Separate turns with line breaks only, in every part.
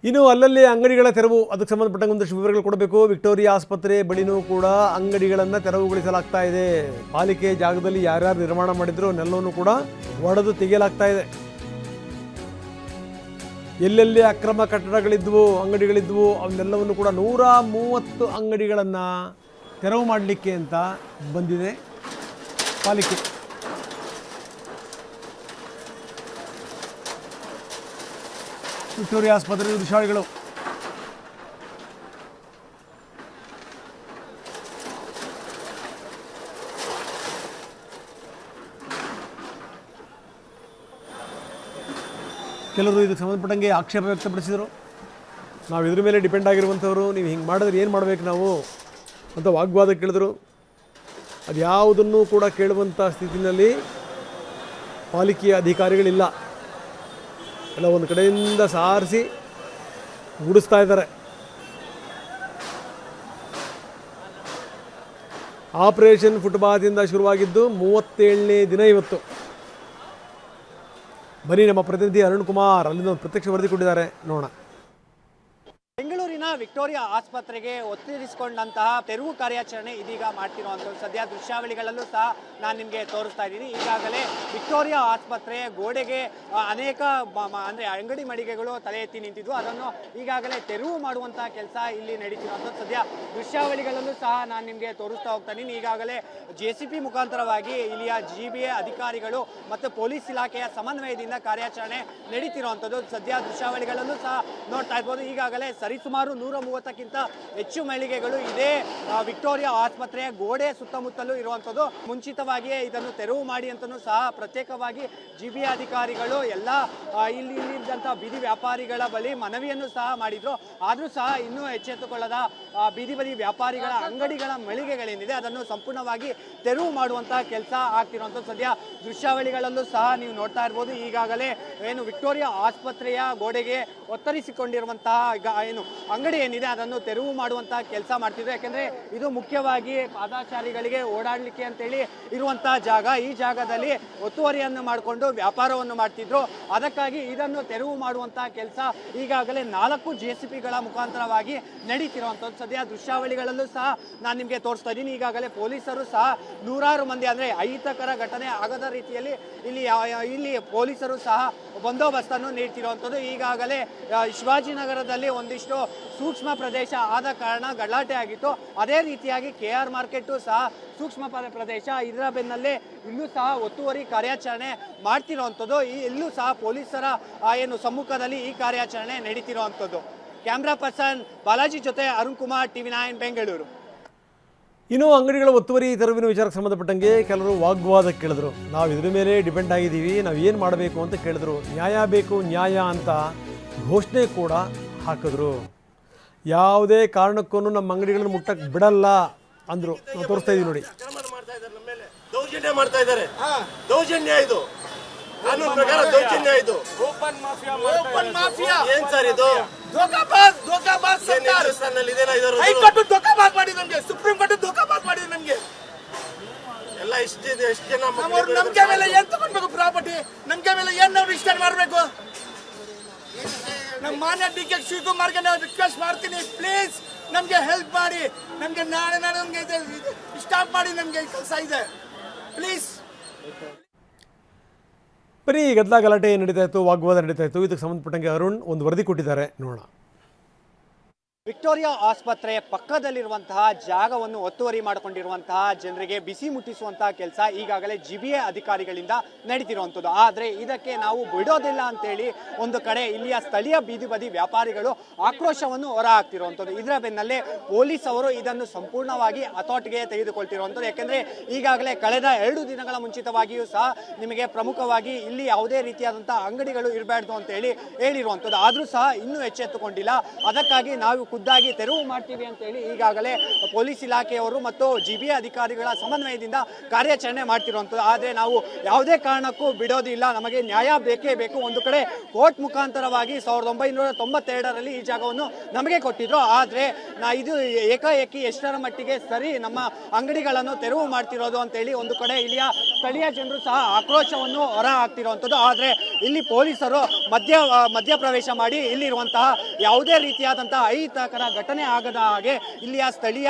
ಇನ್ನು ಅಲ್ಲಲ್ಲಿ ಅಂಗಡಿಗಳ ತೆರವು ಅದಕ್ಕೆ ಸಂಬಂಧಪಟ್ಟಂಗೆ ಒಂದಷ್ಟು ವಿವರಗಳು ಕೊಡಬೇಕು. ವಿಕ್ಟೋರಿಯಾ ಆಸ್ಪತ್ರೆ ಬಳಿನೂ ಕೂಡ ಅಂಗಡಿಗಳನ್ನು ತೆರವುಗೊಳಿಸಲಾಗ್ತಾ ಇದೆ. ಪಾಲಿಕೆ ಜಾಗದಲ್ಲಿ ಯಾರ್ಯಾರು ನಿರ್ಮಾಣ ಮಾಡಿದ್ರು ನೆಲ್ಲವನ್ನು ಕೂಡ ಒಡೆದು ತೆಗೆಯಲಾಗ್ತಾ ಇದೆ. ಎಲ್ಲೆಲ್ಲಿ ಅಕ್ರಮ ಕಟ್ಟಡಗಳಿದ್ವು, ಅಂಗಡಿಗಳಿದ್ವು, ಅವನ್ನೆಲ್ಲವನ್ನು ಕೂಡ 130 ಅಂಗಡಿಗಳನ್ನು ತೆರವು ಮಾಡಲಿಕ್ಕೆ ಅಂತ ಬಂದಿದೆ ಪಾಲಿಕೆ. ವಿಕ್ಟೋರಿಯಾ ಆಸ್ಪತ್ರೆ ದೃಶ್ಯಾವಳಿಗಳು. ಕೆಲವರು ಇದಕ್ಕೆ ಸಂಬಂಧಪಟ್ಟಂಗೆ ಆಕ್ಷೇಪ ವ್ಯಕ್ತಪಡಿಸಿದರು. ನಾವು ಇದ್ರ ಮೇಲೆ ಡಿಪೆಂಡ್ ಆಗಿರುವಂಥವ್ರು, ನೀವು ಹಿಂಗೆ ಮಾಡಿದ್ರೆ ಏನು ಮಾಡಬೇಕು ನಾವು ಅಂತ ವಾಗ್ವಾದ ಕೇಳಿದ್ರು. ಅದು ಯಾವುದನ್ನು ಕೂಡ ಕೇಳುವಂಥ ಸ್ಥಿತಿಯಲ್ಲಿ ಪಾಲಿಕೆಯ ಅಧಿಕಾರಿಗಳಿಲ್ಲ. ಎಲ್ಲ ಒಂದು ಕಡೆಯಿಂದ ಸಾರಿಸಿ ಗುಡಿಸ್ತಾ ಇದ್ದಾರೆ. ಆಪರೇಷನ್ ಫುಟ್ಪಾತಿಂದ ಶುರುವಾಗಿದ್ದು 37ನೇ ದಿನ ಇವತ್ತು. ಬನ್ನಿ ನಮ್ಮ ಪ್ರತಿನಿಧಿ ಅರುಣ್ ಕುಮಾರ್ ಅಲ್ಲಿಂದ ಒಂದು ಪ್ರತ್ಯಕ್ಷ ವರದಿ ಕೊಟ್ಟಿದ್ದಾರೆ, ನೋಡೋಣ.
ಬೆಂಗಳೂರಿನ ವಿಕ್ಟೋರಿಯಾ ಆಸ್ಪತ್ರೆಗೆ ಒತ್ತಿರಿಸಿಕೊಂಡಂತಹ ತೆರವು ಕಾರ್ಯಾಚರಣೆ ಇದೀಗ ಮಾಡ್ತಿರುವಂಥದ್ದು. ಸದ್ಯ ದೃಶ್ಯಾವಳಿಗಳಲ್ಲೂ ಸಹ ನಾನು ನಿಮಗೆ ತೋರಿಸ್ತಾ ಇದ್ದೀನಿ. ಈಗಾಗಲೇ ವಿಕ್ಟೋರಿಯಾ ಆಸ್ಪತ್ರೆಯ ಗೋಡೆಗೆ ಅನೇಕ ಅಂದರೆ ಅಂಗಡಿ ಮಳಿಗೆಗಳು ತಲೆ ಎತ್ತಿ ನಿಂತಿದ್ವು. ಅದನ್ನು ಈಗಾಗಲೇ ತೆರವು ಮಾಡುವಂತಹ ಕೆಲಸ ಇಲ್ಲಿ ನಡೀತಿರುವಂಥದ್ದು. ಸದ್ಯ ದೃಶ್ಯಾವಳಿಗಳಲ್ಲೂ ಸಹ ನಾನು ನಿಮಗೆ ತೋರಿಸ್ತಾ ಹೋಗ್ತಾ ಇದ್ದೀನಿ. ಈಗಾಗಲೇ JCP ಮುಖಾಂತರವಾಗಿ ಇಲ್ಲಿಯ GBA ಅಧಿಕಾರಿಗಳು ಮತ್ತು ಪೊಲೀಸ್ ಇಲಾಖೆಯ ಸಮನ್ವಯದಿಂದ ಕಾರ್ಯಾಚರಣೆ ನಡೀತಿರುವಂಥದ್ದು. ಸದ್ಯ ದೃಶ್ಯಾವಳಿಗಳಲ್ಲೂ ಸಹ ನೋಡ್ತಾ ಇರ್ಬೋದು. ಈಗಾಗಲೇ ಸರಿಸುಮಾರು 130ಕ್ಕಿಂತ ಹೆಚ್ಚು ಮಳಿಗೆಗಳು ಇದೇ ವಿಕ್ಟೋರಿಯಾ ಆಸ್ಪತ್ರೆಯ ಗೋಡೆ ಸುತ್ತಮುತ್ತಲೂ ಇರುವಂಥದ್ದು. ಮುಂಚಿತವಾಗಿಯೇ ಇದನ್ನು ತೆರವು ಮಾಡಿ ಅಂತಲೂ ಸಹ ಪ್ರತ್ಯೇಕವಾಗಿ GBA ಅಧಿಕಾರಿಗಳು ಎಲ್ಲ ಇಲ್ಲಿದ್ದಂಥ ಬೀದಿ ವ್ಯಾಪಾರಿಗಳ ಬಳಿ ಮನವಿಯನ್ನು ಸಹ ಮಾಡಿದ್ರು. ಆದರೂ ಸಹ ಇನ್ನೂ ಎಚ್ಚೆತ್ತುಕೊಳ್ಳದ ಬೀದಿ ಬದಿ ವ್ಯಾಪಾರಿಗಳ ಅಂಗಡಿಗಳ ಮಳಿಗೆಗಳೇನಿದೆ ಅದನ್ನು ಸಂಪೂರ್ಣವಾಗಿ ತೆರವು ಮಾಡುವಂತಹ ಕೆಲಸ ಆಗ್ತಿರುವಂಥದ್ದು. ಸದ್ಯ ದೃಶ್ಯಾವಳಿಗಳಲ್ಲೂ ಸಹ ನೀವು ನೋಡ್ತಾ ಇರ್ಬೋದು. ಈಗಾಗಲೇ ಏನು ವಿಕ್ಟೋರಿಯಾ ಆಸ್ಪತ್ರೆಯ ಗೋಡೆಗೆ ಒತ್ತರಿಸಿಕೊಂಡಿರುವಂತಹ ಏನು ಅಂಗಡಿ ಏನಿದೆ ಅದನ್ನು ತೆರವು ಮಾಡುವಂತಹ ಕೆಲಸ ಮಾಡ್ತಿದ್ರು. ಯಾಕೆಂದ್ರೆ ಇದು ಮುಖ್ಯವಾಗಿ ಪಾದಚಾರಿಗಳಿಗೆ ಓಡಾಡಲಿಕ್ಕೆ ಅಂತೇಳಿ ಇರುವಂತಹ ಜಾಗ. ಈ ಜಾಗದಲ್ಲಿ ಒತ್ತುವರಿಯನ್ನು ಮಾಡಿಕೊಂಡು ವ್ಯಾಪಾರವನ್ನು ಮಾಡ್ತಿದ್ರು. ಅದಕ್ಕಾಗಿ ಇದನ್ನು ತೆರವು ಮಾಡುವಂತಹ ಕೆಲಸ ಈಗಾಗಲೇ 4 JCPಗಳ ಮುಖಾಂತರವಾಗಿ ನಡೀತಿರುವಂಥದ್ದು. ಸದ್ಯ ದೃಶ್ಯಾವಳಿಗಳಲ್ಲೂ ಸಹ ನಾನು ನಿಮಗೆ ತೋರಿಸ್ತಾ ಇದ್ದೀನಿ. ಈಗಾಗಲೇ ಪೊಲೀಸರು ಸಹ ನೂರಾರು ಮಂದಿ ಅಂದರೆ ಅಹಿತಕರ ಘಟನೆ ಆಗದ ರೀತಿಯಲ್ಲಿ ಇಲ್ಲಿ ಪೊಲೀಸರು ಸಹ ಬಂದೋಬಸ್ತನ್ನು ನೀಡ್ತಿರುವಂಥದ್ದು. ಈಗಾಗಲೇ ಶಿವಾಜಿನಗರದಲ್ಲಿ ಒಂದಿಷ್ಟು ಸೂಕ್ಷ್ಮ ಪ್ರದೇಶ ಆದ ಕಾರಣ ಗಲಾಟೆ ಆಗಿತ್ತು. ಅದೇ ರೀತಿಯಾಗಿ KR ಮಾರ್ಕೆಟು ಸಹ ಸೂಕ್ಷ್ಮ ಪ್ರದೇಶ. ಇದರ ಬೆನ್ನಲ್ಲೇ ಇಲ್ಲೂ ಸಹ ಒತ್ತುವರಿ ಕಾರ್ಯಾಚರಣೆ ಮಾಡ್ತಿರುವಂಥದ್ದು. ಇಲ್ಲೂ ಸಹ ಪೊಲೀಸರ ಏನು ಸಮ್ಮುಖದಲ್ಲಿ ಈ ಕಾರ್ಯಾಚರಣೆ ನಡೀತಿರುವಂಥದ್ದು. ಕ್ಯಾಮ್ರಾ ಪರ್ಸನ್ ಬಾಲಾಜಿ ಜೊತೆ ಅರುಣ್ ಕುಮಾರ್, TV9 ಬೆಂಗಳೂರು.
ಇನ್ನು ಅಂಗಡಿಗಳ ಒತ್ತುವರಿ ತೆರವಿನ ವಿಚಾರಕ್ಕೆ ಸಂಬಂಧಪಟ್ಟಂಗೆ ಕೆಲವರು ವಾಗ್ವಾದ ಕೇಳಿದ್ರು. ನಾವು ಇದ್ರ ಮೇಲೆ ಡಿಪೆಂಡ್ ಆಗಿದ್ದೀವಿ, ನಾವು ಏನು ಮಾಡಬೇಕು ಅಂತ ಕೇಳಿದ್ರು. ನ್ಯಾಯ ಬೇಕು ನ್ಯಾಯ ಅಂತ ಘೋಷಣೆ ಕೂಡ ಹಾಕಿದ್ರು. ಯಾವುದೇ ಕಾರಣಕ್ಕೂ ನಮ್ಮ ಅಂಗಡಿಗಳನ್ನು ಮುಟ್ಟಕ್ಕೆ ಬಿಡಲ್ಲ ಅಂದರು. ನಾವು ತೋರಿಸ್ತಾ ಇದೀವಿ ನೋಡಿ.
ದೌರ್ಜನ್ಯ ಮಾಡ್ತಾ ಇದ್ದಾರೆ. ದೌರ್ಜನ್ಯ ಇದು ಕಾನೂನು ಪ್ರಕಾರ ದೌರ್ಜನ್ಯ ಇದು. ಓಪನ್ ಮಾಫಿಯಾ ಏನ್ ಸರ್ ಇದು? ಧೋಕಾಬಾಜ್ ಸರ್ಕಾರ ಹೈಕೋರ್ಟ್ ಧೋಕಾಬಾಜ್ ಮಾಡಿದ್ರು ನಮ್ಗೆ, ಸುಪ್ರೀಂ ಕೋರ್ಟ್ ಧೋಕಾಬಾಜ್ ಮಾಡಿದ್ರು ನಮ್ಗೆ. ಎಲ್ಲ ಎಷ್ಟು ಜನ ನಮ್ಗೆ ಮೇಲೆ ಏನ್ ತಗೊಂಡ್ಬೇಕು ಪ್ರಾಪರ್ಟಿ, ನಮ್ಗೆ ಮೇಲೆ ಏನ್ ನಾವು ರಿಜಿಸ್ಟರ್ ಮಾಡ್ಬೇಕು? ನಮ್ಮ ಮಾನ್ಯ DK ಶಿವಕುಮಾರ್ಗೆ ನಾವು ರಿಕ್ವೆಸ್ಟ್ ಮಾಡ್ತೀನಿ, ಪ್ಲೀಸ್ ನಮ್ಗೆ ಹೆಲ್ಪ್ ಮಾಡಿ. ನಮ್ಗೆ ನಾಳೆ ನಮ್ಗೆ ಸ್ಟಾಪ್ ಮಾಡಿ, ನಮ್ಗೆ ಕೆಲಸ ಇದೆ ಪ್ಲೀಸ್.
ಬರೀ ಗದ್ದಲ ಗಲಾಟೆ ನಡೀತಾ ಇತ್ತು, ವಾಗ್ವಾದ ನಡೀತಾ ಇತ್ತು. ಇದಕ್ಕೆ ಸಂಬಂಧಪಟ್ಟಂಗೆ ಅರುಣ್ ಒಂದು ವರದಿ ಕೊಟ್ಟಿದ್ದಾರೆ, ನೋಡೋಣ.
ವಿಕ್ಟೋರಿಯಾ ಆಸ್ಪತ್ರೆಯ ಪಕ್ಕದಲ್ಲಿರುವಂತಹ ಜಾಗವನ್ನು ಒತ್ತುವರಿ ಮಾಡಿಕೊಂಡಿರುವಂತಹ ಜನರಿಗೆ ಬಿಸಿ ಮುಟ್ಟಿಸುವಂತಹ ಕೆಲಸ ಈಗಾಗಲೇ GBA ಅಧಿಕಾರಿಗಳಿಂದ ನಡೀತಿರುವಂಥದ್ದು. ಆದರೆ ಇದಕ್ಕೆ ನಾವು ಬಿಡೋದಿಲ್ಲ ಅಂತೇಳಿ ಒಂದು ಕಡೆ ಇಲ್ಲಿಯ ಸ್ಥಳೀಯ ಬೀದಿ ಬದಿ ವ್ಯಾಪಾರಿಗಳು ಆಕ್ರೋಶವನ್ನು ಹೊರಹಾಕ್ತಿರುವಂಥದ್ದು. ಇದರ ಬೆನ್ನಲ್ಲೇ ಪೊಲೀಸ್ ಅವರು ಇದನ್ನು ಸಂಪೂರ್ಣವಾಗಿ ಹತೋಟಿಗೆ ತೆಗೆದುಕೊಳ್ತಿರುವಂಥದ್ದು. ಯಾಕೆಂದರೆ ಈಗಾಗಲೇ ಕಳೆದ 2 ದಿನಗಳ ಮುಂಚಿತವಾಗಿಯೂ ಸಹ ನಿಮಗೆ ಪ್ರಮುಖವಾಗಿ ಇಲ್ಲಿ ಯಾವುದೇ ರೀತಿಯಾದಂತಹ ಅಂಗಡಿಗಳು ಇರಬಾರ್ದು ಅಂತೇಳಿ ಹೇಳಿರುವಂಥದ್ದು. ಆದರೂ ಸಹ ಇನ್ನೂ ಎಚ್ಚೆತ್ತುಕೊಂಡಿಲ್ಲ. ಅದಕ್ಕಾಗಿ ನಾವು ಖುದ್ದಾಗಿ ತೆರವು ಮಾಡ್ತೀವಿ ಅಂತ ಹೇಳಿ ಈಗಾಗಲೇ ಪೊಲೀಸ್ ಇಲಾಖೆಯವರು ಮತ್ತು GBA ಅಧಿಕಾರಿಗಳ ಸಮನ್ವಯದಿಂದ ಕಾರ್ಯಾಚರಣೆ ಮಾಡ್ತಿರುವಂಥದ್ದು. ಆದರೆ ನಾವು ಯಾವುದೇ ಕಾರಣಕ್ಕೂ ಬಿಡೋದಿಲ್ಲ, ನಮಗೆ ನ್ಯಾಯ ಬೇಕೇ ಬೇಕು. ಒಂದು ಕಡೆ ಕೋರ್ಟ್ ಮುಖಾಂತರವಾಗಿ 1992ರಲ್ಲಿ ಈ ಜಾಗವನ್ನು ನಮಗೆ ಕೊಟ್ಟಿದ್ರು. ಆದರೆ ಇದು ಏಕಾಏಕಿ ಎಷ್ಟರ ಮಟ್ಟಿಗೆ ಸರಿ ನಮ್ಮ ಅಂಗಡಿಗಳನ್ನು ತೆರವು ಮಾಡ್ತಿರೋದು ಅಂತೇಳಿ ಒಂದು ಕಡೆ ಇಲ್ಲಿಯ ಸ್ಥಳೀಯ ಜನರು ಸಹ ಆಕ್ರೋಶವನ್ನು ಹೊರ ಹಾಕ್ತಿರುವಂಥದ್ದು. ಆದರೆ ಇಲ್ಲಿ ಪೊಲೀಸರು ಮಧ್ಯಪ್ರವೇಶ ಮಾಡಿ ಇಲ್ಲಿರುವಂತಹ ಯಾವುದೇ ರೀತಿಯಾದಂತಹ ಅಹಿತಕರ ಘಟನೆ ಆಗದ ಹಾಗೆ ಇಲ್ಲಿಯ ಸ್ಥಳೀಯ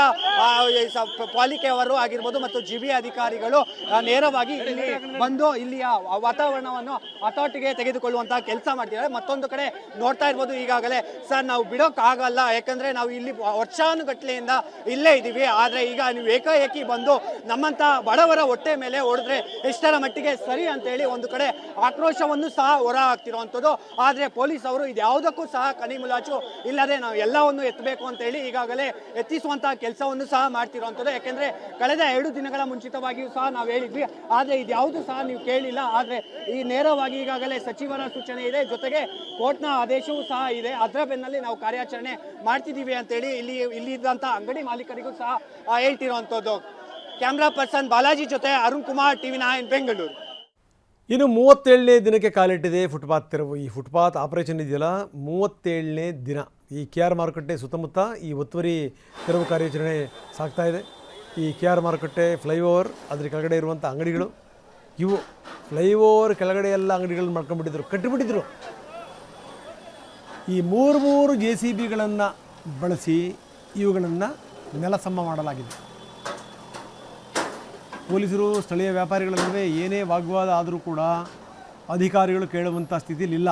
ಪಾಲಿಕೆಯವರು ಆಗಿರ್ಬೋದು ಮತ್ತು ಜಿಬಿ ಅಧಿಕಾರಿಗಳು ನೇರವಾಗಿ ಇಲ್ಲಿ ಬಂದು ಇಲ್ಲಿಯ ವಾತಾವರಣವನ್ನು ಹತೋಟಿಗೆ ತೆಗೆದುಕೊಳ್ಳುವಂತಹ ಕೆಲಸ ಮಾಡ್ತಿದ್ದಾರೆ. ಮತ್ತೊಂದು ಕಡೆ ನೋಡ್ತಾ ಇರ್ಬೋದು, ಈಗಾಗಲೇ ಸರ್ ನಾವು ಬಿಡೋಕ್ಕಾಗಲ್ಲ, ಯಾಕಂದ್ರೆ ನಾವು ಇಲ್ಲಿ ವರ್ಷಾನುಗಟ್ಲೆಯಿಂದ ಇಲ್ಲೇ ಇದ್ದೀವಿ, ಆದರೆ ಈಗ ನೀವು ಏಕಾಏಕಿ ಬಂದು ನಮ್ಮಂತ ಬಡವರ ಹೊಟ್ಟೆ ಮೇಲೆ ಹೊಡೆದ್ರೆ ಎಷ್ಟರ ಮಟ್ಟಿಗೆ ಸರಿ ಅಂತೇಳಿ ಒಂದು ಕಡೆ ಆಕ್ರೋಶವನ್ನು ಸಹ ಹೊರ ಹಾಕ್ತಿರುವಂಥದ್ದು. ಆದರೆ ಪೊಲೀಸ್ ಅವರು ಇದ್ಯಾವುದಕ್ಕೂ ಸಹ ಕನಿ ಮುಲಾಚು ಇಲ್ಲದೆ ನಾವು ಎಲ್ಲವನ್ನು ಎತ್ತಬೇಕು ಅಂತೇಳಿ ಈಗಾಗಲೇ ಎತ್ತಿಸುವಂತಹ ಕೆಲಸವನ್ನು ಸಹ ಮಾಡ್ತಿರುವಂಥದ್ದು. ಯಾಕೆಂದ್ರೆ ಕಳೆದ 2 ದಿನಗಳ ಮುಂಚಿತವಾಗಿಯೂ ಸಹ ನಾವು ಹೇಳಿದ್ವಿ, ಆದರೆ ಇದ್ಯಾವುದು ಸಹ ನೀವು ಕೇಳಿಲ್ಲ. ಆದರೆ ಈ ನೇರವಾಗಿ ಈಗಾಗಲೇ ಸಚಿವರ ಸೂಚನೆ ಇದೆ, ಜೊತೆಗೆ ಕೋರ್ಟ್ನ ಆದೇಶವೂ ಸಹ ಇದೆ, ಅದರ ಬೆನ್ನಲ್ಲಿ ನಾವು ಕಾರ್ಯಾಚರಣೆ ಮಾಡ್ತಿದ್ದೀವಿ ಅಂತೇಳಿ ಇಲ್ಲಿದ್ದಂಥ ಅಂಗಡಿ ಮಾಲೀಕರಿಗೂ ಸಹ ಹೇಳ್ತಿರುವಂಥದ್ದು. ಕ್ಯಾಮ್ರಾ ಪರ್ಸನ್ ಬಾಲಾಜಿ ಜೊತೆ ಅರುಣ್ ಕುಮಾರ್, TV9 ಬೆಂಗಳೂರು.
ಇನ್ನು 37ನೇ ದಿನಕ್ಕೆ ಕಾಲಿಟ್ಟಿದೆ ಫುಟ್ಪಾತ್ ತೆರವು. ಈ ಫುಟ್ಪಾತ್ ಆಪರೇಷನ್ ಇದೆಯಲ್ಲ, 37ನೇ ದಿನ. ಈ KR ಮಾರುಕಟ್ಟೆ ಸುತ್ತಮುತ್ತ ಈ ಒತ್ತುವರಿ ತೆರವು ಕಾರ್ಯಾಚರಣೆ ಸಾಗ್ತಾ ಇದೆ. ಈ KR ಮಾರುಕಟ್ಟೆ, ಫ್ಲೈಓವರ್, ಅದ್ರ ಕೆಳಗಡೆ ಇರುವಂಥ ಅಂಗಡಿಗಳು, ಇವು ಫ್ಲೈಓವರ್ ಕೆಳಗಡೆ ಎಲ್ಲ ಅಂಗಡಿಗಳನ್ನ ಮಾಡ್ಕೊಂಡ್ಬಿಟ್ಟಿದ್ರು, ಕಟ್ಟಿಬಿಟ್ಟಿದ್ರು. ಈ 3 JCBಗಳನ್ನು ಬಳಸಿ ಇವುಗಳನ್ನು ನೆಲಸಮ ಮಾಡಲಾಗಿದೆ. ಪೊಲೀಸರು ಸ್ಥಳೀಯ ವ್ಯಾಪಾರಿಗಳ ನಡುವೆ ಏನೇ ವಾಗ್ವಾದ ಆದರೂ ಕೂಡ ಅಧಿಕಾರಿಗಳು ಕೇಳುವಂಥ ಸ್ಥಿತಿಲಿಲ್ಲ.